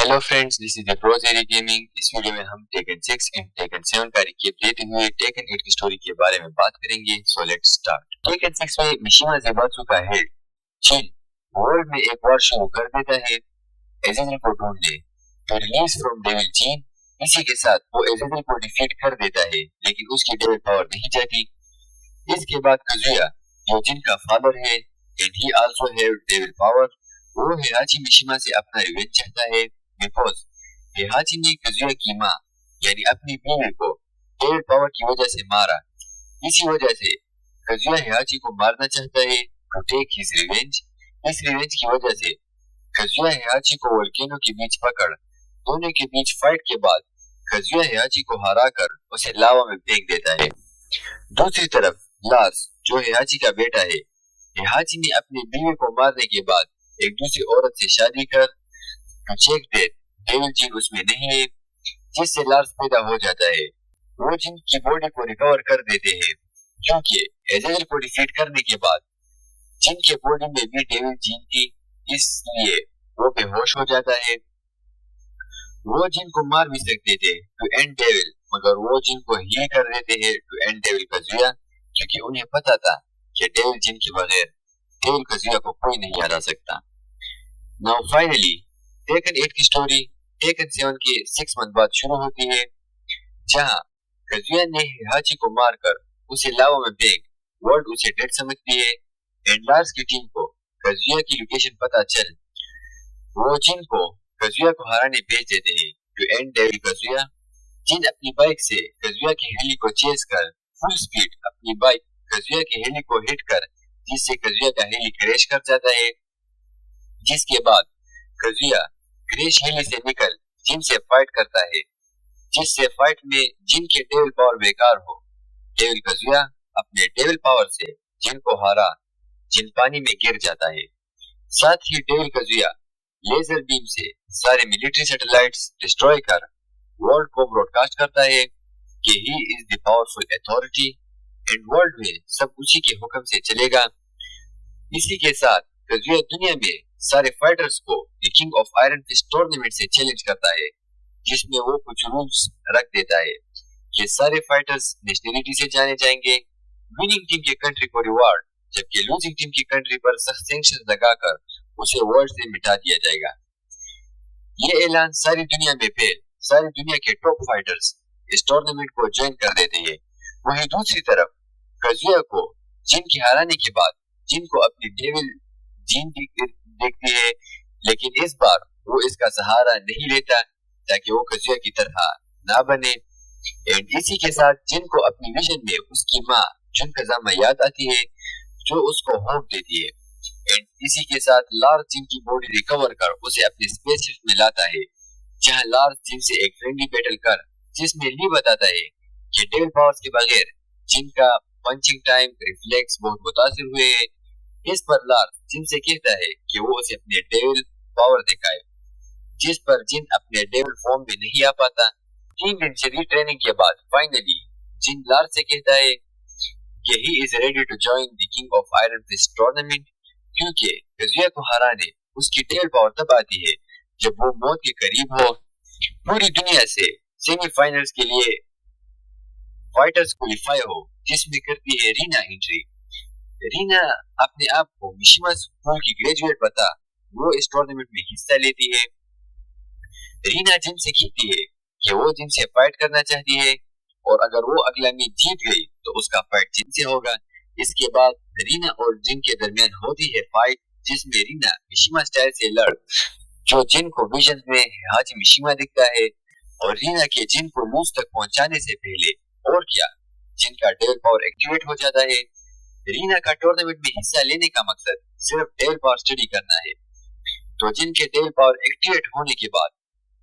Hello friends, this is the pro Jerry gaming. इस video में हम टेकन 6 एंड टेकन 7 का रिकैप देते हुए टेकन 8 की स्टोरी के बारे में बात करेंगे। So let's start. टेकन 6 में मिशिमा ज़ेबात्सु का हेड जिन वर्ल्ड में एक वॉर शुरू कर देता है एज़ेज़िल को ढूंढने तो रिलीज फ्रॉम डेविल जीन। इसी के साथ वो एज़ेज़िल को डिफीट कर देता है, लेकिन उसकी डेविल पावर नहीं जाती। इसके बाद काजुया जो जिन का फादर है and he also have devil power, वो हिराची मिशिमा से अपना रिवेंज चाहता है बिकॉज हिराची ने काजुया की माँ यानी अपनी बीवी को डेविल पावर की वजह से मारा। इसी वजह से काजुया हिराची को मारना चाहता है टू टेक हिज रिवेंज। इस रिवेंज की वजह से काजुया हिराची को वोल्केनो के बीच पकड़ दोनों के बीच फाइट के बाद काजुया हिराची को हराकर उसे लावा में फेंक देता है। दूसरी तरफ लार्स जो हिराची का बेटा है, हिराची ने अपनी बीवी को मारने के बाद एक दूसरी औरत से शादी कर to check that devil gene उसमें नहीं है, जिससे लार्स पैदा हो जाता है। वो जिन की बॉडी को रिकवर कर देते हैं क्योंकि एज़ेज़िल को डिफीट करने के बाद जिन के बॉडी में भी डेविल जीन थी, इसलिए वो बेहोश हो जाता है। वो जिन को मार भी सकते थे टू एंड डेविल, मगर वो जिन को हील कर देते हैं टू एंड डेविल काजुया, क्योंकि उन्हें पता था कि डेविल जिन के बगैर डेविल काजुया को कोई नहीं हरा सकता। नाउ फाइनली टेकन 8 की स्टोरी टेकन 7 के 6 मंथ बाद शुरू होती है, जहां काजुया ने हिराची को मारकर उसे लावा में फेंक वर्ल्ड उसे डेड समझती है एंड लार्स की टीम को काजुया की लोकेशन पता चल वो जिन को काजुया को हराने भेज देते हैं टू एंड डेविल काजुया। जिन अपनी बाइक से काजुया की हेली को चेस कर फुल स्पीड अपनी बाइक काजुया की हेली को हिट कर जिससे काजुया का हेली क्रैश कर जाता है, जिसके बाद काजुया क्रैश हेली से निकल जिन से फाइट करता है, जिससे फाइट में जिन के डेविल पावर बेकार हो। डेविल काजुया अपने डेविल पावर से जिन को हारा, जिन पानी में गिर जाता है। साथ ही डेविल काजुया लेजर बीम से सारे मिलिट्री सैटेलाइट्स डिस्ट्रॉय कर वर्ल्ड को ब्रॉडकास्ट करता है कि he is the powerful authority and world में सब उसी के हुक्म से चलेगा। इसी के साथ काजुया दुनिया में सारे फाइटर्स को the King of Iron Fist Tournament से चैलेंज करता है, जिसमें वो कुछ रूल्स रख देता है कि सारे फाइटर्स नेशनलिटी से जाने जाएंगे। विनिंग टीम के कंट्री को रिवार्ड, जबकि लूजिंग टीम की कंट्री पर सख्त सैंक्शन लगाकर उसे वर्ल्ड से मिटा दिया जाएगा। ये ऐलान सारी दुनिया में फैल सारी दुनिया के टॉप फाइटर्स इस टूर्नामेंट को ज्वाइन कर देते हैं। वहीं दूसरी तरफ काजुया को जिन के हराने के बाद जिन को अपनी डेविल जीन देखती है, लेकिन इस बार वो इसका सहारा नहीं लेता ताकि वो काजुया की तरह ना बने। एंड इसी के साथ जिन को अपनी विजन में उसकी माँ जुन कजामा याद आती है जो उसको होप देती है। एंड इसी के साथ लार्स जिन की बॉडी रिकवर कर उसे अपने स्पेसशिप में लाता है, जहां लार्स जिन से एक फ्रेंडली बैटल कर जिसमें ली बताता है कि डेविल पावर्स के बगैर जिन का पंचिंग टाइम रिफ्लेक्स बहुत मुतासिर हुए हैं। इस पर लार्स जिन से कहता है कि वो उसे अपने डेविल पावर दिखाए, जिस पर जिन अपने डेविल फॉर्म में नहीं आ पाता। 3 दिन से रीट्रेनिंग के बाद फाइनली जिन लार्स से कहता है कि he is ready to join the King of Iron Fist Tournament, क्योंकि काजुया को हराने उसकी डेविल पावर तब आती है जब वो मौत के करीब हो। पूरी दुनिया से सेमीफाइनल्स के लिए फाइटर्स क्वालिफाई हो, जिसमें करती है रीना एंट्री। रीना अपने आप को मिशिमा स्कूल की ग्रेजुएट बता वो इस टूर्नामेंट में हिस्सा लेती है। रीना जिन से कहती है कि वो जिन से फाइट करना चाहती है और अगर वो अगला मैच जीत गई तो उसका फाइट जिन से होगा। इसके बाद रीना और जिन के दरमियान होती है फाइट, जिसमें रीना मिशिमा स्टाइल से लड़ जो जिन को विजन में हाजी मिशिमा दिखता है और रीना के जिन को लूज तक पहुंचाने से पहले और क्या जिन का डेविल पावर एक्टिवेट हो जाता है। रीना का टूर्नामेंट में हिस्सा लेने का मकसद सिर्फ डेविल पावर स्टडी करना है, तो जिन के डेविल पावर एक्टिवेट होने के बाद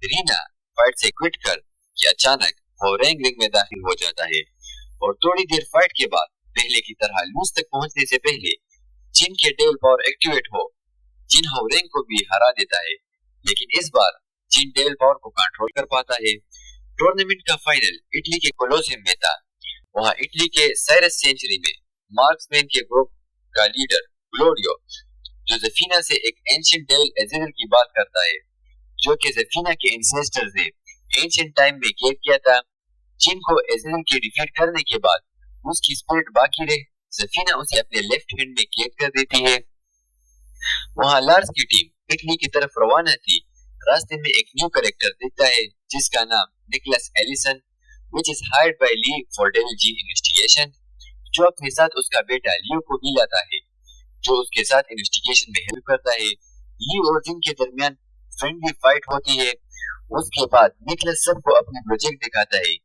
रीना फाइट से क्विट कर कि अचानक वो रैंक में दाखिल हो जाता है और थोड़ी देर फाइट के बाद पहले की तरह लूज तक पहुंचने से पहले जिन के डेविल पावर एक्टिवेट हो जिन रैंक को भी हरा देता है, लेकिन इस बार जिन डेविल पावर को कंट्रोल कर पाता है। टूर्नामेंट का फाइनल इटली के कोलोसियम में था। वहां इटली के साइरस सेंचुरी में मार्क्समैन के ग्रुप का लीडर ग्लोरियो जोसेफिना से एक एंशिएंट डेविल एज़ेज़िल की बात करता है जो कि ज़फीना के एंसेस्टर्स ने एंशिएंट टाइम में क्रिएट किया था। जिन को एज़ेल के डिफीट करने के बाद उसकी स्पिरिट बाकी रहे, ज़फीना उसे अपने लेफ्ट हैंड में क्रिएट कर देती है। वहां लार्स की टीम इटली की तरफ रवाना थी। रास्ते में एक न्यू कैरेक्टर दिखता है जिसका नाम Nicholas Ellison, which is hired by Lee for Devil Gene investigation, जो अपने साथ उसका बेटा लियो को भी लाता है, जो उसके साथ इन्वेस्टिगेशन में हेल्प करता है। ली और जिन के दरमियान फ्रेंडली फाइट होती है। उसके बाद निकोलस सबको अपनी प्रोजेक्ट दिखाता है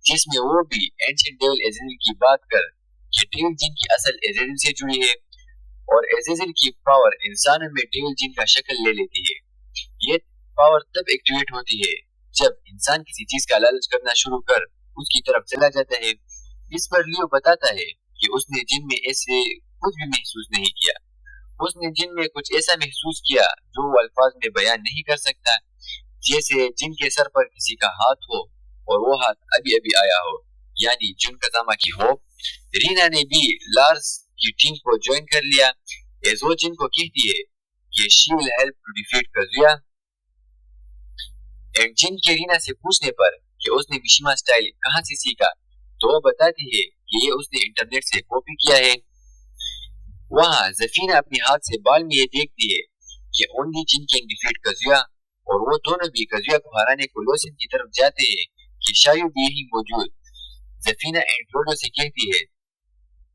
जिसमें वो भी एंशिएंट डेविल एज़ेज़िल की बात कर कि डेविल जिन की असल एज़ेज़िल से जुड़ी है और एज़ेज़िल की पावर इंसानों में डेविल जिन का शक्ल ले लेती है। ये पावर तब एक्टिवेट होती है जब इंसान किसी चीज का लालच करना शुरू कर उसकी तरफ चला जाता है। इस पर लियो बताता है कि उसने जिन में ऐसे कुछ भी महसूस नहीं किया। उसने जिन में कुछ ऐसा महसूस किया जो वो अल्फाज में बयान नहीं कर सकता, जैसे जिन के सर पर किसी का हाथ हो और वो हाथ अभी अभी आया हो, यानी जुन कजामा की हो। रीना ने भी लार्स की टीम को ज्वाइन कर लिया। एजो जिन को कहती है कि she will help to defeat Kazuya. And Jin के रीना से पूछने पर कि उसने मिशिमा स्टाइल कहां से सीखा, तो वो बताती है कि ये उसने इंटरनेट से कॉपी किया है। वहां ज़फीना अपने हाथ से बाल में ये देखती है कि only Jin can defeat Kazuya, और वो दोनों भी काजुया को हराने कोलोसियम की तरफ जाते हैं कि शायद भी यही मौजूद। ज़फीना एंड फ्रोडो से कहती है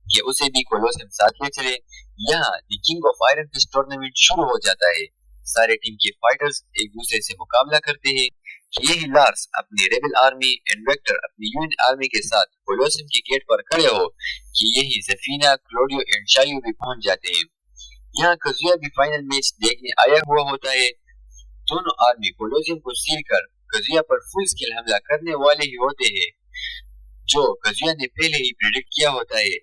कि उसे भी कोलोसियम साथ ले चले। यहाँ the King of Iron Fist Tournament शुरू हो जाता है। सारे टीम के फाइटर्स एक दूसरे से मुकाबला करते हैं। यही लार्स अपनी रेबल आर्मी एंड वेक्टर अपनी यूएन आर्मी के साथ कोलोसियम के गेट पर खड़े हो कि यही ज़फीना, क्लोडियो एंड शायू भी पहुंच जाते हैं। यहाँ काजुया भी फाइनल मैच देखने आया हुआ होता है। दोनों आर्मी कोलोसियम को सील कर काजुया पर फुल स्केल हमला करने वाले ही होते हैं, जो काजुया ने पहले ही प्रेडिक्ट किया होता है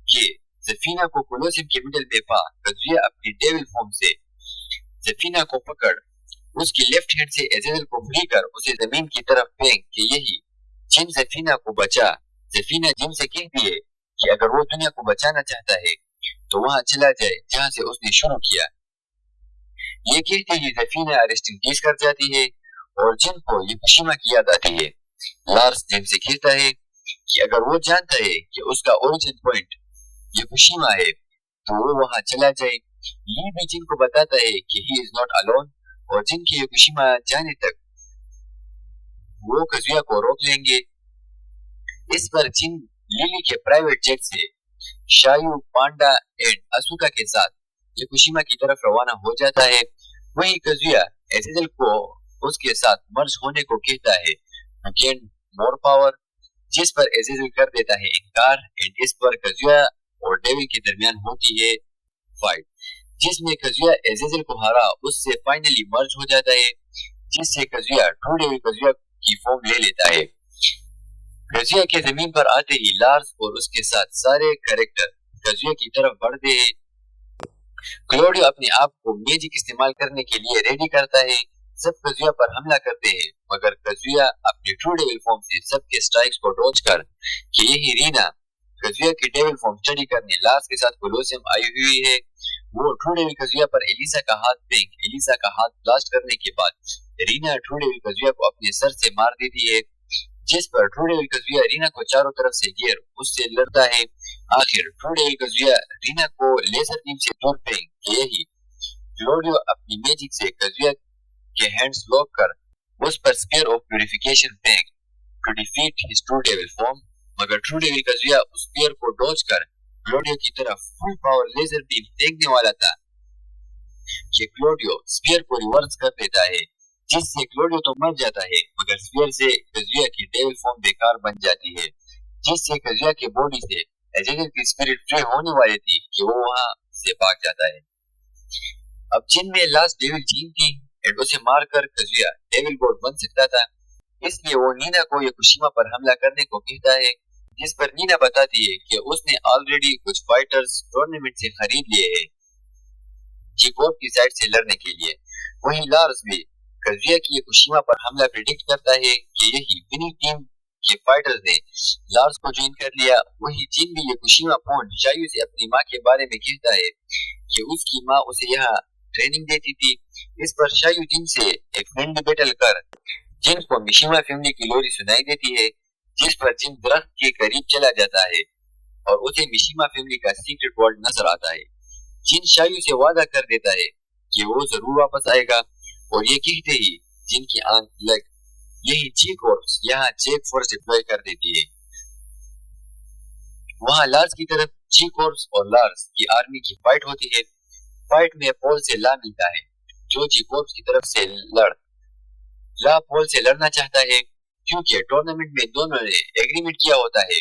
कि ज़फीना को कोलोसियम के मिडल में पा काजुया अपनी डेविल फॉर्म से ज़फीना को पकड़ उसकी लेफ्ट हैंड से एज़ेज़िल को फ्री कर उसे जमीन की तरफ फेंक के यही जिन ज़फीना को बचा। ज़फीना जिन से कहती है कि अगर वो दुनिया को बचाना चाहता है तो वहां चला जाए जहां से उसने शुरू किया। ये कहते ही ज़फीना रेस्टिंग पीस कर जाती है और जिन को यकुशिमा की याद आती है। लार्स जिन से कहता है कि अगर वो जानता है कि उसका ओरिजिन पॉइंट यकुशिमा है तो वो वहां चला जाए। ये भी जिन को बताता है कि ही इज नॉट अलोन और जिन के यकुशिमा जाने तक वो काजुया को रोक लेंगे। इस पर जिन लिली के प्राइवेट जेट से शायू, पांडा एंड असुका के साथ यकुशिमा की तरफ रवाना हो जाता है। वहीं काजुया एज़ेज़िल को उसके साथ मर्ज होने को कहता है टू गेन मोर पावर, जिस पर एज़ेज़िल कर देता है इनकार। एंड इस पर काजुया और डेविल के दरमियान होती है फाइट, जिसमें काजुया एज़ेज़िल को हरा उससे फाइनली मर्ज हो जाता है, जिससे काजुया ट्रू डेविल काजुया की फॉर्म ले लेता है। काजुया के जमीन पर आते ही लार्स और उसके साथ सारे कैरेक्टर काजुया की तरफ बढ़ते हैं। क्लोडियो अपने आप को मैजिक इस्तेमाल करने के लिए रेडी करता है। सब काजुया पर हमला करते हैं, मगर काजुया अपनी ट्रू डेविल फॉर्म से सबके स्ट्राइक्स को डॉज कर कि यही रीना काजुया की डेविल फॉर्म स्टडी करने लार्स के साथ कोलोसियम आई हुई है। वो ट्रू डेविल काजुया पर एलिसा का हाथ फेंक एलिसा का हाथ ब्लास्ट करने के बाद रीना ट्रू डेविल काजुया को अपने सर से मार देती है, जिस पर ट्रू डेविल काजुया रीना को चारों तरफ से घेर उससे लड़ता है। आखिर ट्रू डेविल काजुया रीना को लेजर बीम से दूर फेंक के यही क्लोडियो अपनी मैजिक से काजुया के हैंड्स लॉक कर उस पर स्पीयर ऑफ प्यूरिफिकेशन फेंक to defeat his true devil form, मगर ट्रू डेविल काजुया उस स्पीयर को डॉज कर क्लोडियो की तरफ फुल पावर लेजर बीम फेंकने वाला था कि क्लोडियो स्पीयर को रिवर्स कर देता है, जिससे क्लोडियो तो मर जाता है, मगर स्पीयर से काजुया की डेविल फॉर्म बेकार बन जाती है, जिससे काजुया के बॉडी से एज़ेज़िल की स्पिरिट फ्री होने वाली थी कि वो वहां से भाग जाता है। अब जिन में लास्ट डेविल जीन थी एंड उसे मारकर काजुया डेविल गॉड बन सकता था, इसलिए वो नीना को यकुशिमा पर हमला करने को कहता है, जिस पर नीना बताती है कि उसने ऑलरेडी कुछ फाइटर्स टूर्नामेंट से खरीद लिए हैं जिकोब की साइड से लड़ने के लिए। वहीं लार्स भी काजुया की यकुशिमा पर हमला प्रेडिक्ट करता है कि यही विनिंग टीम के फाइटर्स ने लार्स को ज्वाइन कर लिया। वही जिन भी यकुशिमा पहुंच शायू से अपनी मां के बारे में कहता है कि उसकी मां उसे यहाँ ट्रेनिंग देती थी। इस पर शायू जिन से एक फ्रेंडली बैटल कर जिन को मिशिमा फैमिली की लोरी सुनाई देती है, जिस पर जिन दरख्त के करीब चला जाता है और उसे मिशिमा फैमिली का सीक्रेट वर्ल्ड नजर आता है। जिन शायू से वादा कर देता है कि वो जरूर वापस आएगा और ये कहते ही जिन की आंख लग यही जी कोर्स यहाँ जेक फोर्स डिप्लॉय कर देती है। वहाँ लार्स की तरफ जी कोर्स और लार्स की आर्मी की फाइट होती है। फाइट में पॉल से ला मिलता है जो जी कोर्स की तरफ से ला पॉल से लड़ना चाहता है, क्योंकि टूर्नामेंट में दोनों ने एग्रीमेंट किया होता है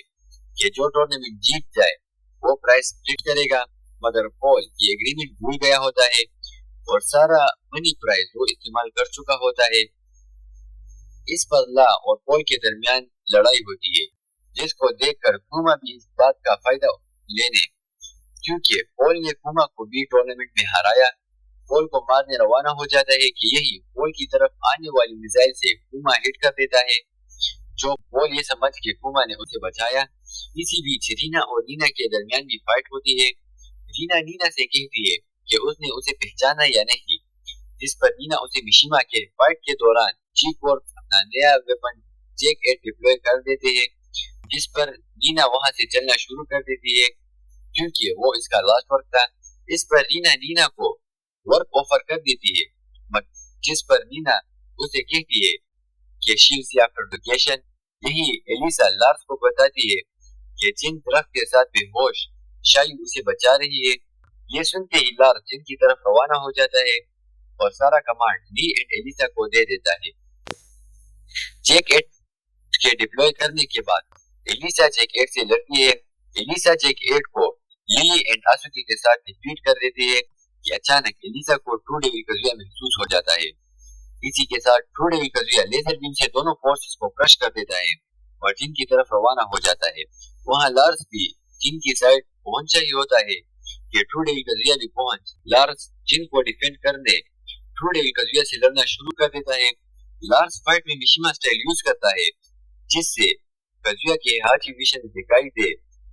कि जो टूर्नामेंट जीत जाए वो प्राइज स्प्लिट करेगा, मगर पॉल ये एग्रीमेंट भूल गया होता है और सारा मनी प्राइज वो इस्तेमाल कर चुका होता है। इस पर ला और पॉल के दरमियान लड़ाई होती है, जिसको देखकर कुमा भी इस बात का फायदा लेने, क्योंकि पॉल ने कुमा को भी टूर्नामेंट में हराया, पॉल को मारने रवाना हो जाता है कि यही पॉल की तरफ आने वाली मिसाइल से कुमा हिट कर देता है, जो पॉल ये समझ के कुमा ने उसे बचाया। इसी बीच रीना और नीना के दरमियान भी फाइट होती है। रीना नीना से कहती है कि उसने उसे पहचाना या नहीं, जिस पर नीना उसे मिशिमा के फाइट के दौरान जी कोर्स अपना नया वेपन जेक 8 डिप्लॉय कर देते हैं, जिस पर नीना वहां से चलना शुरू कर देती है क्योंकि वो इसका लास्ट वर्क था। इस पर नीना को वर्क ऑफर कर देती है, जिस पर नीना उसे कहती है कि she will see after vacation. यही एलिसा लार्स को बताती है कि जिन दरख्त के साथ बेहोश शायू उसे बचा रही है। ये सुनते ही लार्स जिन की तरफ रवाना हो जाता है और सारा कमांड ली एंड एलिसा को दे देता है। जेक 8 के डिप्लॉय करने के बाद एलिसा जेक 8 से लड़ती है। एलिसा जेक 8 को लिली एंड आसुकी के साथ डिफीट कर देती है कि अचानक एलिसा को ट्रू डेविल कजुया महसूस हो जाता है। इसी के साथ true devil Kazuya laser beam से दोनों फोर्सेस को क्रश कर देता है और जिन की तरफ रवाना हो जाता है। वहां लार्स भी जिन की साइड पहुंचा ही होता है कि ट्रू डेविल कजुया भी पहुंच लार्स जिन को डिफेंड करने ट्रू डेविल कजुया से लड़ना शुरू कर देता है। लार्स फाइट में मिशिमा स्टाइल यूज करता है, जिससे कजुया के हाथी विजन दिखाई दे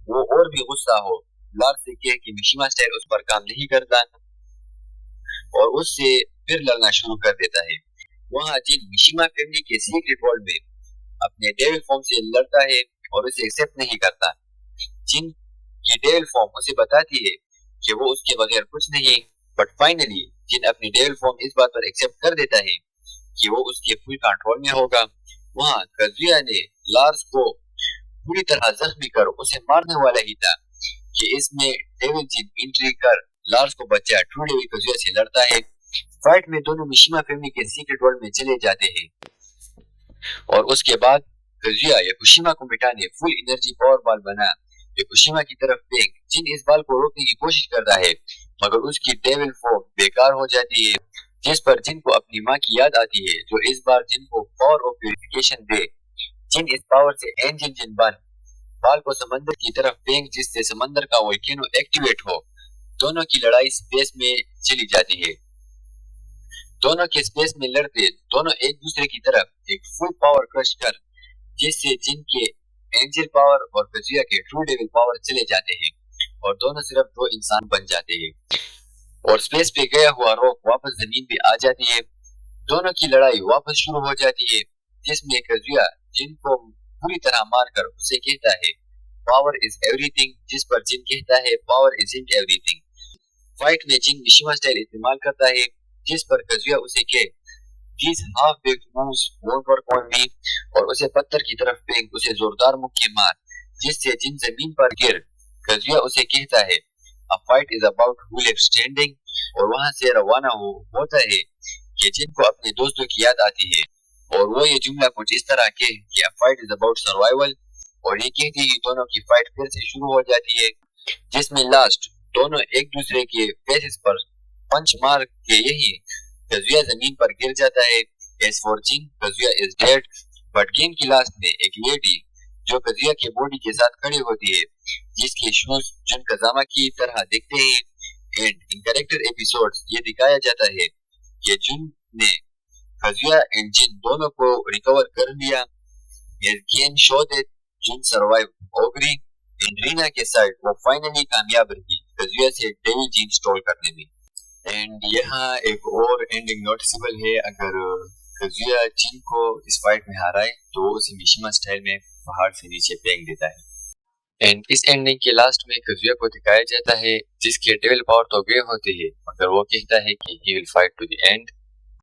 वो और भी गुस्सा हो, लार्स से कहे कि मिशिमा स्टाइल उस पर काम नहीं करता और उससे फिर लड़ना शुरू कर देता है। वहां जिन मिशिमा फैमिली के सीक्रेट वर्ल्ड में अपने डेविल फॉर्म से लड़ता है और उसे एक्सेप्ट नहीं करता। जिन की डेविल फॉर्म उसे बताती है कि वो उसके बगैर कुछ नहीं, बट फाइनली जिन अपनी डेविल फॉर्म इस बात पर एक्सेप्ट कर देता है कि वो उसके फुल कंट्रोल में होगा। वहां कजुया ने लार्स को पूरी तरह जख्मी कर उसे मारने वाला ही था कि इसमें डेविल जिन एंट्री कर लार्स को बचा ट्रू डेविल कजुया से लड़ता है। फाइट में दोनों मिशिमा फैमिली के सीक्रेट वर्ल्ड में चले जाते हैं और उसके बाद कजुया याकुशिमा को मिटाने फुल एनर्जी पावर बॉल बना याकुशिमा की तरफ फेंक जिन इस बाल को रोकने की कोशिश करता है, मगर उसकी डेविल फॉर्म बेकार हो जाती है, जिस पर जिन को अपनी माँ की याद आती है जो इस बार जिन को पावर ऑफ प्यूरिफिकेशन दे। जिन इस पावर से एंजिन जिन बन बाल को समंदर की तरफ फेंक जिससे समंदर का वोल्केनो एक्टिवेट हो। दोनों की लड़ाई स्पेस में चली जाती है। दोनों के स्पेस में लड़ते दोनों एक दूसरे की तरफ एक फुल पावर क्रश कर जिससे जिन के एंजल पावर और कजुया के ट्रू डेविल पावर चले जाते हैं और दोनों सिर्फ दो इंसान बन जाते हैं और स्पेस पे गया हुआ रॉक वापस जमीन पे आ जाती है। दोनों की लड़ाई वापस शुरू हो जाती है, जिसमें कजुया जिन को पूरी तरह मारकर उसे कहता है पावर इज एवरीथिंग, जिस पर जिन कहता है पावर इजंट एवरीथिंग। फाइट में जिन मिशिमा स्टाइल इस्तेमाल करता है, जिस पर कजुया उसे कहे These half-baked moves won't work on me और उसे पत्थर की तरफ फेंक उसे जोरदार मुक्के मार जिससे जिन जमीन पर गिर। कजुया उसे कहता है A fight is about who left standing और वहां से रवाना होता है कि जिन को अपने दोस्तों की याद आती है और वो ये जुमला कुछ इस तरह के कि A fight is about survival और ये कहते ही दोनों की फाइट फिर से शुरू हो जाती है, जिसमें लास्ट दोनों एक दूसरे के फेसेस पर पंच मार के यही कजुया जमीन पर गिर जाता है। As for Jin, Kazuya is dead, but game की लास्ट में एक लेडी जो कजुया के बॉडी के साथ खड़ी होती है, जिसके शूज जुन कजामा की तरह दिखते हैं। एंड इन कैरेक्टर एपिसोड्स ये दिखाया जाता है कि जुन ने कजुया एंड जिन दोनों को रिकवर कर लिया। Game show that Jun survive Ogre and Reina के साइड वो फाइनली कामयाब रही कजुया से डेविल जीन स्टॉल करने में। اینڈ یہاں ایک اور اینڈنگ نوٹیسیبل ہے، اگر کزویا جن کو اس فائٹ میں ہرائے تو اسے میشیما اسٹائل میں پہاڑ سے نیچے پھینک دیتا ہے۔ اینڈ اس اینڈنگ کے لاسٹ میں کزویا کو دکھایا جاتا ہے جس کے ڈیول پاور تو گئے ہوتے ہیں مگر وہ کہتا ہے کہ he will fight to the and